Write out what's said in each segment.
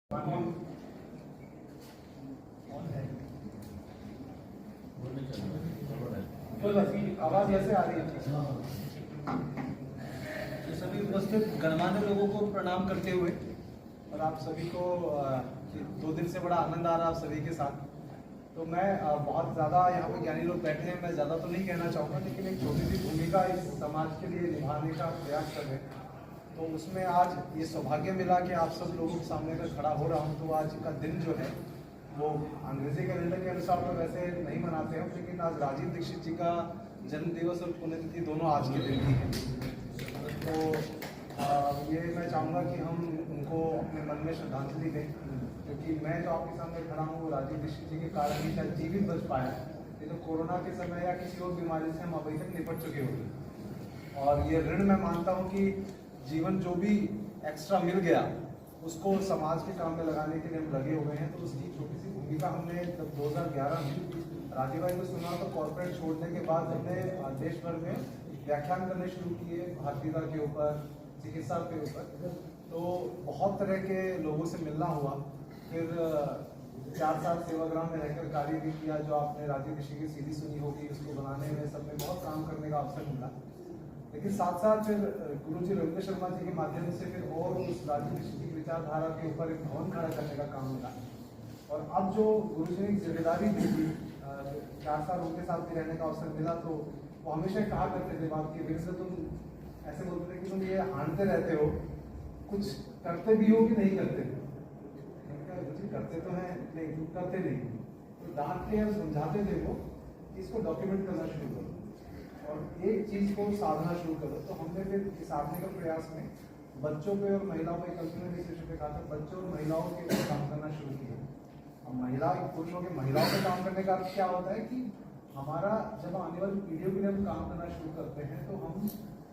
आवाज ऐसे आ रही है। तो सभी उपस्थित गणमान्य लोगों को प्रणाम करते हुए और आप सभी को 2 दिन से बड़ा आनंद आ रहा है आप सभी के साथ। तो मैं बहुत ज़्यादा यहाँ पे ज्ञानी लोग बैठे हैं, मैं ज़्यादा तो नहीं कहना चाहूँगा, लेकिन एक छोटी सी भूमिका इस समाज के लिए निभाने का प्रयास कर रहे हैं। तो उसमें आज ये सौभाग्य मिला कि आप सब लोगों के सामने अगर खड़ा हो रहा हूँ। तो आज का दिन जो है वो अंग्रेजी कैलेंडर के अनुसार तो वैसे नहीं मनाते हैं, लेकिन आज राजीव दीक्षित जी का जन्म दिवस और पुण्यतिथि दोनों आज के दिन ही है। तो ये मैं चाहूँगा कि हम उनको अपने मन में श्रद्धांजलि दें, क्योंकि मैं जो आपके सामने खड़ा हूँ राजीव दीक्षित जी के कारण ही शायद जीवित बच पाया। ये तो कोरोना के समय या किसी और बीमारी से हम अभी तक निपट चुके होंगे। और ये ऋण मैं मानता हूँ कि जीवन जो भी एक्स्ट्रा मिल गया उसको समाज के काम में लगाने के लिए हम लगे हुए हैं। तो उसकी छोटी सी भूमिका हमने जब 2011 में राजीव भाई को सुना तो कॉर्पोरेट छोड़ने के बाद हमने देश भर में व्याख्यान करने शुरू किए भारतीयता के ऊपर, चिकित्सा के ऊपर। तो बहुत तरह के लोगों से मिलना हुआ। फिर 4 साल सेवाग्राम में रहकर कार्य भी किया, जो आपने राजीव ऋषि की सीधी सुनी होगी, उसको बनाने में सब में बहुत काम करने का अवसर मिला। लेकिन साथ साथ फिर गुरुजी रविंद्र शर्मा जी के माध्यम से फिर और उस राजीव ऋषि की विचारधारा के ऊपर एक भवन खड़ा करने का काम मिला। और अब जो गुरुजी ने एक जिम्मेदारी दी थी, 4 साल उनके साथ भी रहने का अवसर मिला, तो वो हमेशा कहा करते थे बात की वजह से, तुम ऐसे बोलते थे कि तुम ये हारते रहते हो, कुछ करते भी हो कि नहीं करते। करते तो हैं लेकिन करते नहीं। तो डांट के और समझाते थे वो, इसको डॉक्यूमेंट करना शुरू करो और एक चीज को साधना शुरू करो। तो हमने फिर साधने का प्रयास में बच्चों पे और महिलाओं पे कल्पना के विषय पे कहा था, बच्चों और महिलाओं के ऊपर काम करना शुरू किया। अब महिला पुरुषों के महिलाओं पे काम करने का अर्थ क्या होता है कि हमारा जब आने वाली पीढ़ियों के लिए हम काम करना शुरू करते हैं तो हम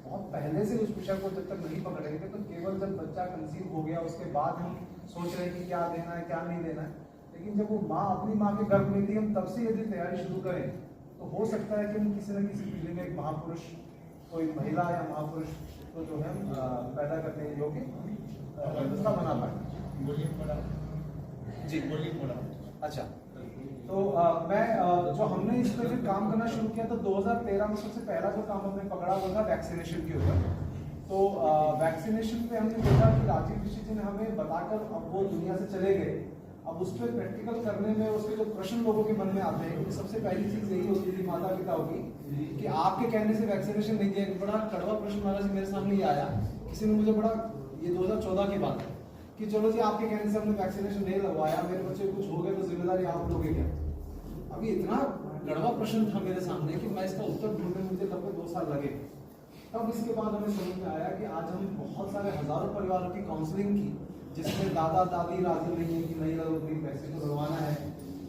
बहुत पहले से उस विषय को जब तक नहीं पकड़ेंगे, तो केवल जब बच्चा कंसीव हो गया उसके बाद हम सोच रहे हैं कि क्या देना है क्या नहीं देना है। लेकिन जब वो माँ अपनी माँ के गर्भ में थी, हम तब से यदि तैयारी शुरू करें तो हो सकता है कि हम किसी न किसी पीढ़ी में एक महापुरुष, कोई महिला या महापुरुष को जो है पैदा करने के योग्य व्यवस्था बना पाए। जी बोलिए। अच्छा, तो मैं जो हमने इस पर फिर काम करना शुरू किया तो 2013 में सबसे पहला जो काम हमने पकड़ा वो था वैक्सीनेशन के ऊपर। तो वैक्सीनेशन पे हमने देखा कि राजीव ऋषि जी ने हमें बताकर अब वो दुनिया से चले गए। अब उस पर प्रैक्टिकल करने में उसके जो प्रश्न लोगों के मन में आते हैं, क्योंकि सबसे पहली चीज यही होती थी माता पिता की कि आपके कहने से वैक्सीनेशन नहीं दिया। बड़ा कड़वा प्रश्न महाराज मेरे सामने आया, किसी ने मुझे बड़ा, ये 2014 की बात है, कि चलो जी आपके कहने से हमने वैक्सीनेशन नहीं लगवाया, मेरे बच्चे कुछ हो गए तो जिम्मेदारी आप लोगे क्या। अभी इतना कड़वा प्रश्न था मेरे सामने कि मैं इसका उत्तर ढूंढने मुझे लगभग 2 साल लगे। तब इसके बाद हमें समझ में आया कि आज हम बहुत सारे हजारों परिवारों की काउंसलिंग की, जिसमें दादा दादी राजी नहीं है कि नहीं लगोगी, पैसे को लगवाना है,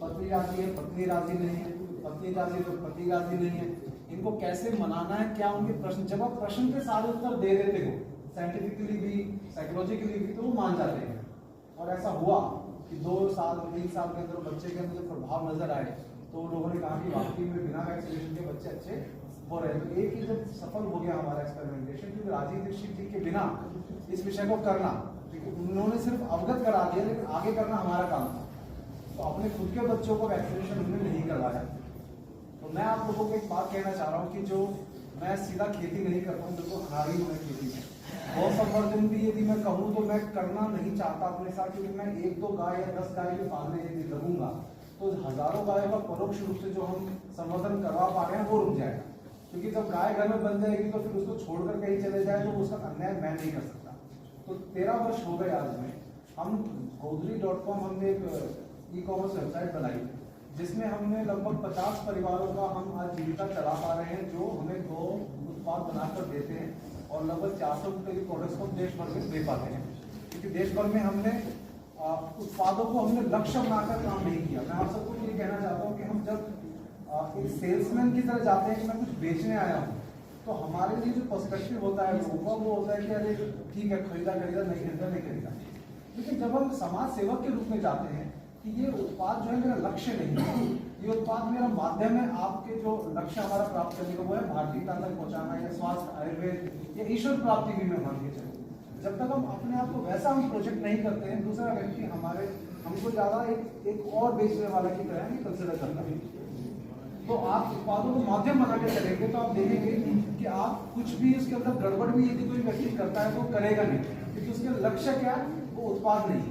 पत्नी राजी है, पत्नी राजी नहीं है, पत्नी राजी तो पति राजी नहीं है, इनको कैसे मनाना है, क्या उनके प्रश्न, जब आप प्रश्न के सारे उत्तर दे देते हो साइंटिफिकली भी साइकोलॉजिकली भी, तो वो मान जाते हैं। और ऐसा हुआ कि 2 साल 3 साल के अंदर बच्चे के अंदर प्रभाव नजर आए, तो लोगों ने कहा कि वाकई में बिना वैक्सीनेशन के बच्चे अच्छे हो रहे हैं। तो एक ही जब सफल हो गया हमारा एक्सपेरिमेंटेशन, क्योंकि राजीव दीक्षित जी के बिना इस विषय को करना, क्योंकि उन्होंने सिर्फ अवगत करा दिया लेकिन आगे करना हमारा काम था। तो अपने खुद के बच्चों को वैक्सीनेशन उन्होंने नहीं करवाया। तो मैं आप लोगों को एक बात कहना चाह रहा हूँ कि जो मैं सीधा खेती नहीं करता हूँ, बिल्कुल हारी हूँ मैं खेती में। गौ संवर्धन भी यदि मैं कहूँ तो मैं करना नहीं चाहता अपने साथ, क्योंकि मैं 1-2 गाय या 10 गाय भी पालने यदि लगूंगा तो हजारों गायों का परोक्ष रूप से जो हम संवर्धन करवा पा रहे हैं वो रुक जाएगा। क्योंकि जब गाय घर में बन जाएगी तो फिर उसको छोड़कर कहीं चले जाए तो उसका अन्याय मैं नहीं कर सकता। तो 13 वर्ष हो गए आज में, हम godri.com हमने एक ई-कॉमर्स वेबसाइट बनाई, जिसमें हमने लगभग 50 परिवारों का हम आज जीविका चला पा रहे हैं, जो हमें गौ उत्पाद बनाकर देते हैं और लगभग 400 रुपये के प्रोडक्ट्स को देश भर में दे पाते हैं। क्योंकि देश भर में हमने उत्पादों को हमने लक्ष्य बनाकर काम नहीं किया। मैं आप सबको ये कहना चाहता हूँ कि हम जब एक सेल्समैन की तरह जाते हैं कि मैं कुछ बेचने आया हूँ, तो हमारे लिए जो पर्सपेक्टिव होता है वो होता है कि अरे ठीक है, खरीदा नहीं खरीदा। लेकिन जब हम समाज सेवक के रूप में जाते हैं कि ये उत्पाद जो है मेरा लक्ष्य नहीं है, ये उत्पाद मेरा माध्यम है, आपके जो लक्ष्य हमारा प्राप्त करने का वो है भारतीयता तक पहुँचाना या स्वास्थ्य, आयुर्वेद या ईश्वर प्राप्ति भी मैं मान के चलूँ। जब तक हम अपने आप को वैसा हम प्रोजेक्ट नहीं करते हैं, दूसरा व्यक्ति हमको ज़्यादा एक और बेचने वाला की तरह ही कंसिडर करता है। तो आप उत्पादों को माध्यम बना के चलेंगे तो आप देखेंगे कि आप कुछ भी उसके अंदर गड़बड़ भी यदि कोई व्यक्ति करता है तो करेगा नहीं, क्योंकि उसके लक्ष्य क्या है, वो उत्पाद नहीं,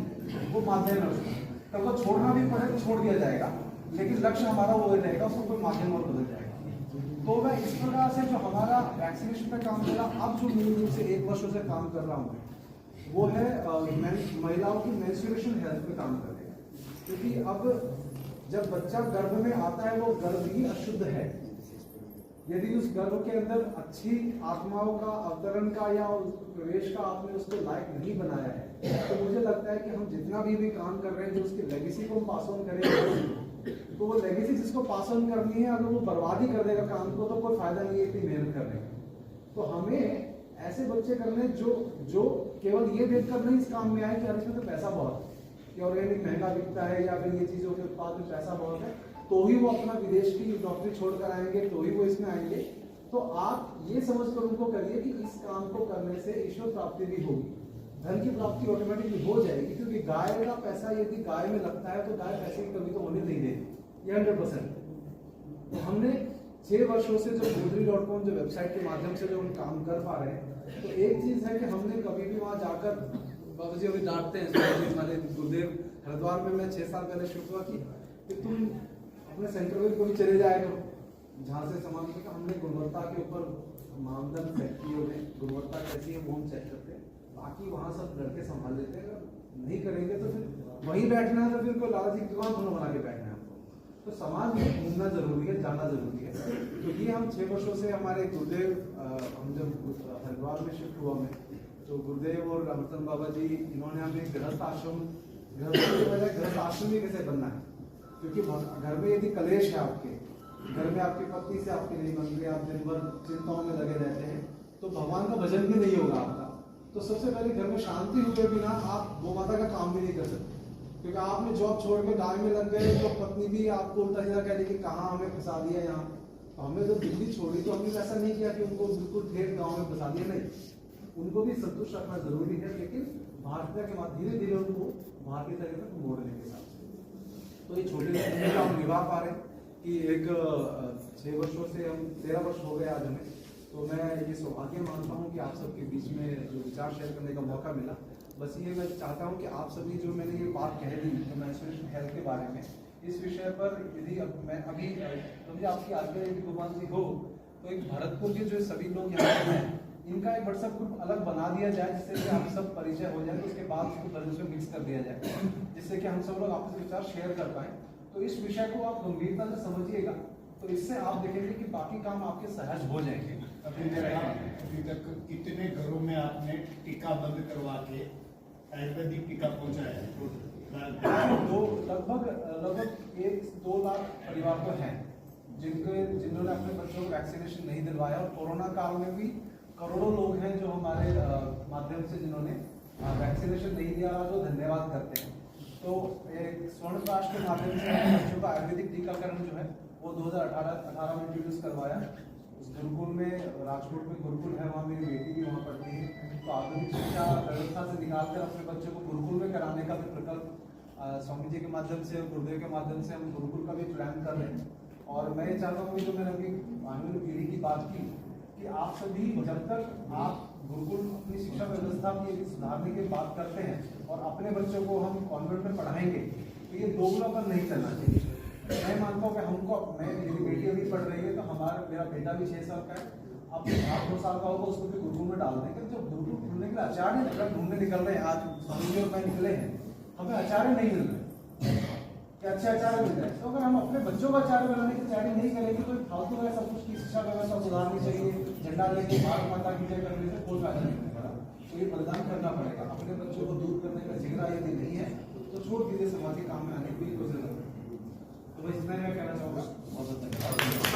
वो माध्यम है उसका। कल को छोड़ना भी पड़े तो छोड़ दिया जाएगा, लेकिन लक्ष्य हमारा वो रहेगा, उसको कोई माध्यम और बदल जाएगा। तो मैं इस प्रकार से जो हमारा वैक्सीनेशन पे काम चला, अब जो मूल रूप से 1 वर्षों से काम कर रहा हूँ वो है महिलाओं की मेंस्ट्रुएशन हेल्थ पे काम कर रहे हैं। क्योंकि अब जब बच्चा गर्भ में आता है वो गर्भ ही अशुद्ध है। यदि उस गर्भ के अंदर अच्छी आत्माओं का अवतरण का या प्रवेश का आपने उसको लायक नहीं बनाया है, तो मुझे लगता है कि हम जितना भी काम कर रहे हैं, जो उसकी लेगेसी को हम पास ऑन करेंगे, तो वो लेगेसी जिसको पास ऑन करनी है, अगर वो बर्बाद ही कर देगा काम को, तो कोई फायदा नहीं है इतनी मेहनत करने का। तो हमें ऐसे बच्चे करने जो केवल ये देखकर नहीं इस काम में आए कि इसमें तो पैसा बहुत है, कि ऑर्गेनिक महंगा बिकता है या फिर ये चीज़ों के उत्पाद में पैसा बहुत है, तो ही वो अपना विदेश की नौकरी छोड़कर आएंगे, तो ही वो इसमें आएंगे। तो आप ये समझकर उनको करिए कि इस काम को करने से ईश्वर प्राप्ति भी होगी, धन की प्राप्ति ऑटोमेटिकली हो जाएगी। क्योंकि गाय का पैसा यदि गाय में लगता है तो गाय पैसे की कमी तो होने नहीं देती, ये 100%। तो हमने 6 वर्षों से जो Godrej.com जो वेबसाइट के माध्यम से जो हम काम कर पा रहे हैं, तो एक चीज है कि हमने कभी भी वहाँ जाकर बाबा जी अभी डांटते हैं, हमारे गुरुदेव हरिद्वार में मैं 6 साल पहले शुरू हुआ कि तुम अपने सेंटर में कोई चले जाए करो जहाँ से सामान का हमने गुणवत्ता के ऊपर मानदंड सेट किए हुए हैं, गुणवत्ता कैसी है वो हम चेक करते हैं, बाकी वहाँ सब लड़के संभाल लेते हैं। नहीं करेंगे तो फिर वहीं बैठना है, तो फिर कोई लाला जी की दुकान थोड़ा बना के बैठना है आपको। तो समाज में घूमना जरूरी है, जाना जरूरी है। तो ये हम 6 वर्षों से हमारे गुरुदेव, हम जब हरिद्वार में शिफ्ट हुआ मैं, तो गुरुदेव और रामचंद्र बाबा जी इन्होंने हमें गृहस्थ आश्रम, गृहस्थ आश्रम भी कैसे बनना है, क्योंकि घर में यदि कलेश है, आपके घर में आपकी पत्नी से आपके नहीं बन रही, आप दिन भर चिंताओं में लगे रहते हैं, तो भगवान का भजन भी नहीं होगा आपका। तो सबसे पहले घर में शांति हुए बिना आप गौ माता का काम भी नहीं कर सकते, क्योंकि आपने जॉब छोड़ के गाय में लग गए तो पत्नी भी आपको उल्टा सीधा कह देगी कहाँ हमें फंसा दिया यहाँ। तो हमने जब दिल्ली छोड़ी तो हमने ऐसा नहीं किया कि उनको बिल्कुल ठेठ गाँव में फंसा दिया, नहीं, उनको भी संतुष्ट रखना जरूरी है, लेकिन भारतीय के बाद धीरे धीरे उनको भारतीय तरीके तक मोड़ने के हिसाब से। तो ये छोटे भूमिका हम निभा पा रहे हैं कि एक 6 वर्षों से हम 13 वर्ष हो गए आज हमें। तो मैं ये सौभाग्य मानता हूँ कि आप सबके बीच में जो विचार शेयर करने का मौका मिला। बस ये मैं चाहता हूँ कि आप सभी जो मैंने ये बात कह दी मेंस्ट्रुएशन हेल्थ के बारे में, इस विषय पर यदि मैं अभी मुझे आपकी आज्ञा यदि भगवान जी हो तो एक भरतपुर के जो सभी लोग यहाँ पे हैं इनका एक व्हाट्सएप ग्रुप अलग बना दिया जाए, जिससे कि आप सब परिचय हो जाए, तो उसके बाद उसको बजट में मिक्स कर दिया जाए, जिससे कि हम सब लोग आपस में विचार शेयर कर पाए। तो इस विषय को आप गंभीरता से समझिएगा, तो इससे आप देखेंगे कि बाकी काम आपके सहज हो जाएंगे। अभी तक कितने घरों में आपने टीका बंद करवा के आयुर्वेदिक टीका पहुंचाया है? लगभग 1-2 लाख परिवार तो हैं जिन्होंने अपने बच्चों को वैक्सीनेशन नहीं दिलवाया, और कोरोना काल में भी करोड़ों लोग हैं जो हमारे माध्यम से जिन्होंने वैक्सीनेशन नहीं दिया, जो धन्यवाद करते हैं। तो एक स्वर्ण प्राश के माध्यम से बच्चों का आयुर्वेदिक टीकाकरण जो है वो 2018 में इंट्रोड्यूस करवाया। उस गुरुकुल में, राजकोट में गुरुकुल है, वहाँ मेरी बेटी भी वहाँ पढ़ती है। तो आधुनिक शिक्षा व्यवस्था से निकालकर अपने बच्चों को गुरुकुल में कराने का भी प्रकल्प स्वामी जी के माध्यम से, गुरुदेव के माध्यम से हम गुरुकुल का भी प्लान कर रहे हैं। और मैं ये चाहता हूँ, जो मैंने अभी आने पीढ़ी की बात की, कि आप सभी जब तक आप गुरुकुल अपनी शिक्षा व्यवस्था की सुधारने की बात करते हैं और अपने बच्चों को हम कॉन्वेंट में पढ़ाएंगे, तो ये दोगुना पर नहीं चलना चाहिए। मैं मानता हूँ कि हमको, मेरी बेटी अभी पढ़ रही है, तो मेरा बेटा भी 6 साल का है, अब 8-9 साल का होगा, उसको भी गुरुकुल में डाल देंगे। जब गुरुकुल खुलने के लिए आचार्य ढूंढने निकल रहे हैं, आज स्वामी जी और मैं निकले हैं, हमें आचार्य नहीं मिल रहे कि अच्छे आचार्य मिल जाए। तो अगर हम अपने बच्चों का आचार्य बनाने की तैयारी नहीं करेंगे तो फालतू में सब कुछ की शिक्षा व्यवस्था सुधारनी चाहिए, झंडा लेके भारत माता की जय करने से कोई फायदा नहीं होगा। तो ये बलिदान करना पड़ेगा। अपने बच्चों को दूर करने का जिगरा यदि नहीं है तो छोड़ दीजिए, समाज के काम में आने की कोई जरूरत नहीं। तो बस इतना मैं कहना चाहूँगा। बहुत बहुत धन्यवाद।